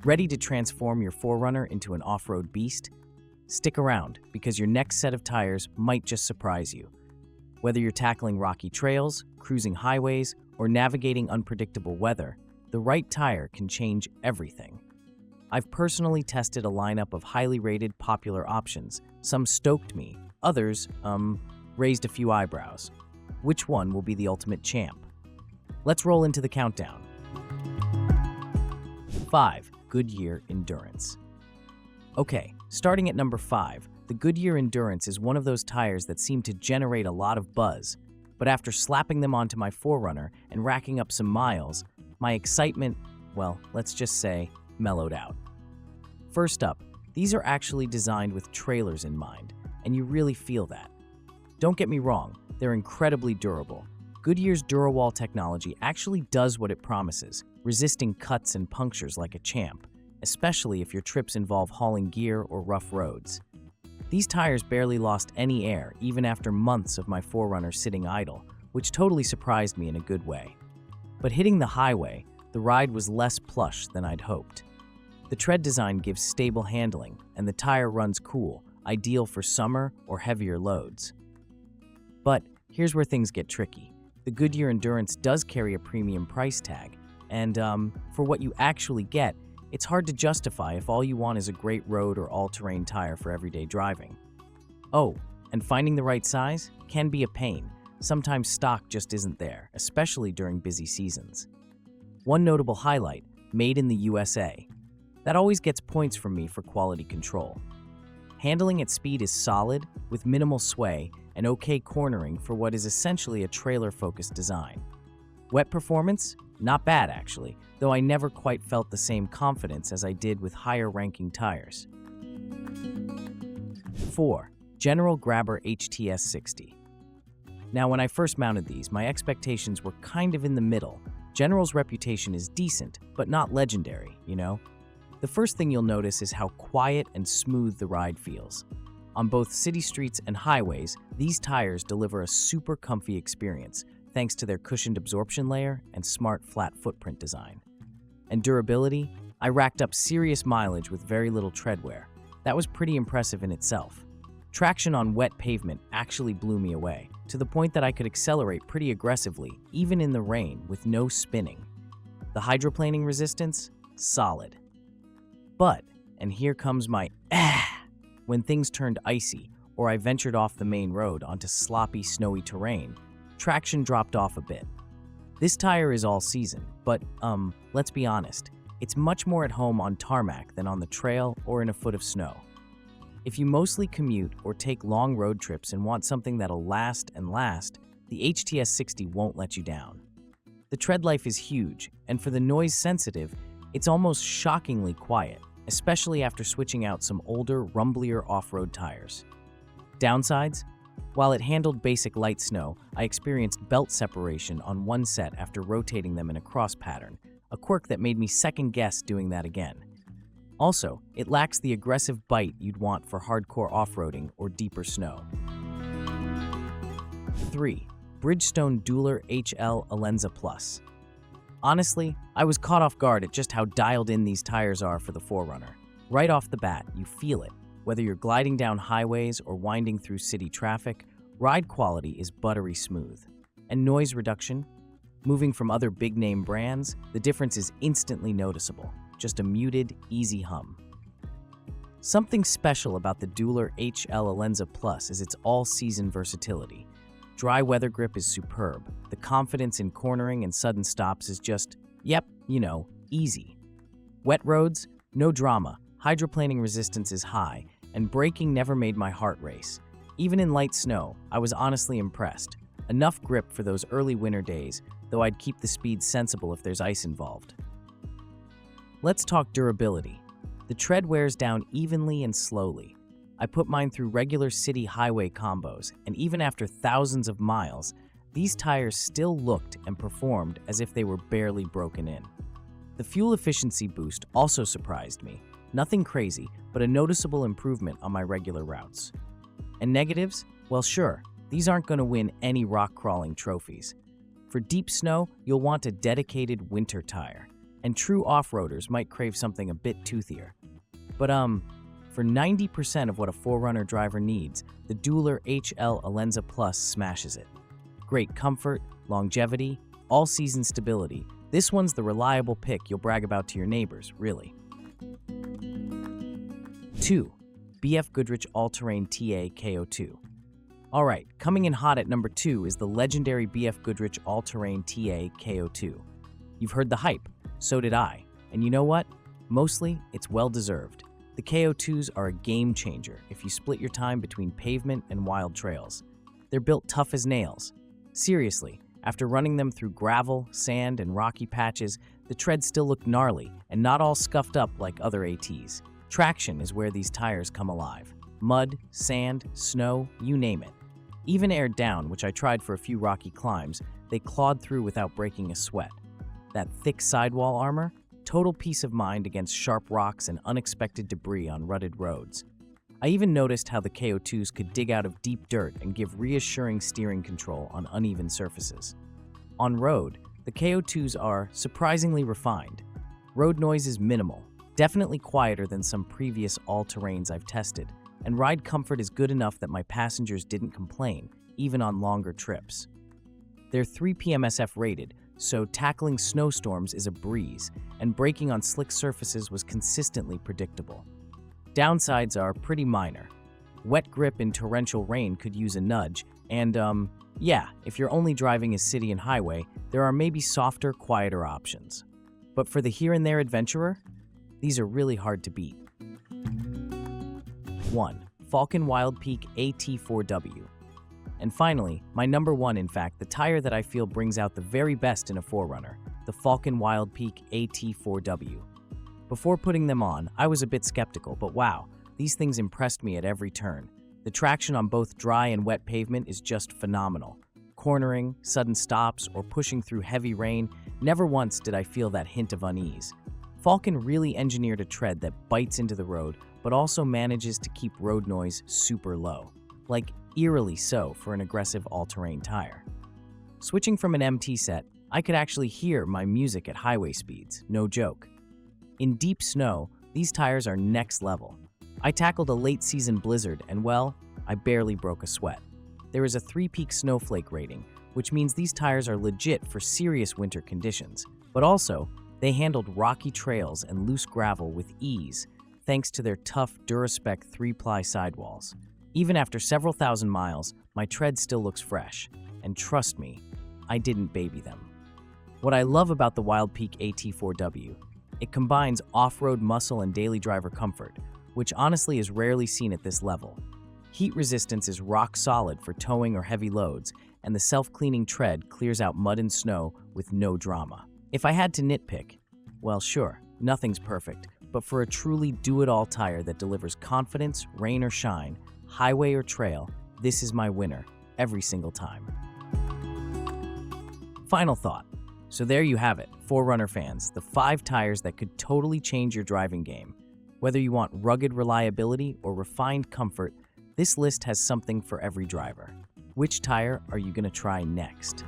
Ready to transform your 4Runner into an off-road beast? Stick around, because your next set of tires might just surprise you. Whether you're tackling rocky trails, cruising highways, or navigating unpredictable weather, the right tire can change everything. I've personally tested a lineup of highly rated, popular options. Some stoked me, others, raised a few eyebrows. Which one will be the ultimate champ? Let's roll into the countdown. 5. Goodyear Endurance. Okay, starting at number 5, the Goodyear Endurance is one of those tires that seem to generate a lot of buzz, but after slapping them onto my 4Runner and racking up some miles, my excitement, well, let's just say, mellowed out. First up, these are actually designed with trailers in mind, and you really feel that. Don't get me wrong, they're incredibly durable. Goodyear's DuraWall technology actually does what it promises, resisting cuts and punctures like a champ, especially if your trips involve hauling gear or rough roads. These tires barely lost any air even after months of my 4Runner sitting idle, which totally surprised me in a good way. But hitting the highway, the ride was less plush than I'd hoped. The tread design gives stable handling, and the tire runs cool, ideal for summer or heavier loads. But here's where things get tricky. The Goodyear Endurance does carry a premium price tag, and for what you actually get, it's hard to justify if all you want is a great road or all-terrain tire for everyday driving. Oh, and finding the right size can be a pain. Sometimes stock just isn't there, especially during busy seasons. One notable highlight, made in the USA. That always gets points from me for quality control. Handling at speed is solid, with minimal sway and okay cornering for what is essentially a trailer-focused design. Wet performance? Not bad, actually, though I never quite felt the same confidence as I did with higher-ranking tires. 4. General Grabber HTS60. Now, when I first mounted these, my expectations were kind of in the middle. General's reputation is decent, but not legendary, you know? The first thing you'll notice is how quiet and smooth the ride feels. On both city streets and highways, these tires deliver a super comfy experience, thanks to their cushioned absorption layer and smart flat footprint design. And durability? I racked up serious mileage with very little tread wear. That was pretty impressive in itself. Traction on wet pavement actually blew me away, to the point that I could accelerate pretty aggressively, even in the rain, with no spinning. The hydroplaning resistance? Solid. But, and here comes my when things turned icy, or I ventured off the main road onto sloppy, snowy terrain, traction dropped off a bit. This tire is all season, but, let's be honest, it's much more at home on tarmac than on the trail or in a foot of snow. If you mostly commute or take long road trips and want something that'll last and last, the HTS60 won't let you down. The tread life is huge, and for the noise sensitive, it's almost shockingly quiet, especially after switching out some older, rumblier off-road tires. Downsides? While it handled basic light snow, I experienced belt separation on one set after rotating them in a cross pattern, a quirk that made me second-guess doing that again. Also, it lacks the aggressive bite you'd want for hardcore off-roading or deeper snow. 3. BRIDGESTONE DUELER HL ALENZA Plus. Honestly, I was caught off guard at just how dialed in these tires are for the 4Runner. Right off the bat, you feel it. Whether you're gliding down highways or winding through city traffic, ride quality is buttery smooth. And noise reduction? Moving from other big-name brands, the difference is instantly noticeable. Just a muted, easy hum. Something special about the DUELER HL ALENZA Plus is its all-season versatility. Dry weather grip is superb. The confidence in cornering and sudden stops is just, yep, you know, easy. Wet roads? No drama. Hydroplaning resistance is high, and braking never made my heart race. Even in light snow, I was honestly impressed. Enough grip for those early winter days, though I'd keep the speed sensible if there's ice involved. Let's talk durability. The tread wears down evenly and slowly. I put mine through regular city highway combos, and even after thousands of miles, these tires still looked and performed as if they were barely broken in. The fuel efficiency boost also surprised me. Nothing crazy, but a noticeable improvement on my regular routes. And negatives? Well, sure, these aren't going to win any rock crawling trophies. For deep snow, you'll want a dedicated winter tire. and true off-roaders might crave something a bit toothier. But for 90% of what a 4Runner driver needs, the DUELER HL ALENZA Plus smashes it. Great comfort, longevity, all-season stability. This one's the reliable pick you'll brag about to your neighbors, really. 2. BFGoodrich All Terrain T KO2. Alright, coming in hot at number 2 is the legendary BFGoodrich All Terrain T KO2. You've heard the hype, so did I. And you know what? Mostly, it's well-deserved. The KO2s are a game changer if you split your time between pavement and wild trails. They're built tough as nails. Seriously, after running them through gravel, sand, and rocky patches, the treads still look gnarly and not all scuffed up like other ATs. Traction is where these tires come alive. Mud, sand, snow, you name it. Even aired down, which I tried for a few rocky climbs, they clawed through without breaking a sweat. That thick sidewall armor? Total peace of mind against sharp rocks and unexpected debris on rutted roads. I even noticed how the KO2s could dig out of deep dirt and give reassuring steering control on uneven surfaces. On road, the KO2s are surprisingly refined. Road noise is minimal, definitely quieter than some previous all-terrains I've tested, and ride comfort is good enough that my passengers didn't complain, even on longer trips. They're 3 PMSF rated, so tackling snowstorms is a breeze, and braking on slick surfaces was consistently predictable. Downsides are pretty minor. Wet grip in torrential rain could use a nudge, and yeah, if you're only driving a city and highway, there are maybe softer, quieter options. But for the here-and-there adventurer, these are really hard to beat. 1. Falken Wildpeak A T4W. And finally, my number 1, in fact, the tire that I feel brings out the very best in a 4Runner, the Falken Wildpeak A T4W. Before putting them on, I was a bit skeptical, but wow, these things impressed me at every turn. The traction on both dry and wet pavement is just phenomenal. Cornering, sudden stops, or pushing through heavy rain, never once did I feel that hint of unease. Falken really engineered a tread that bites into the road, but also manages to keep road noise super low. Like, eerily so for an aggressive all-terrain tire. Switching from an MT set, I could actually hear my music at highway speeds, no joke. In deep snow, these tires are next level. I tackled a late-season blizzard and, well, I barely broke a sweat. There is a 3-peak snowflake rating, which means these tires are legit for serious winter conditions. But also, they handled rocky trails and loose gravel with ease, thanks to their tough Duraspec 3-ply sidewalls. Even after several thousand miles, my tread still looks fresh, and trust me, I didn't baby them. What I love about the Wildpeak AT4W, it combines off-road muscle and daily driver comfort, which honestly is rarely seen at this level. Heat resistance is rock solid for towing or heavy loads, and the self-cleaning tread clears out mud and snow with no drama. If I had to nitpick, well sure, nothing's perfect, but for a truly do-it-all tire that delivers confidence, rain or shine, highway or trail, this is my winner, every single time. Final thought. So there you have it, 4Runner fans, the 5 tires that could totally change your driving game. Whether you want rugged reliability or refined comfort, this list has something for every driver. Which tire are you going to try next?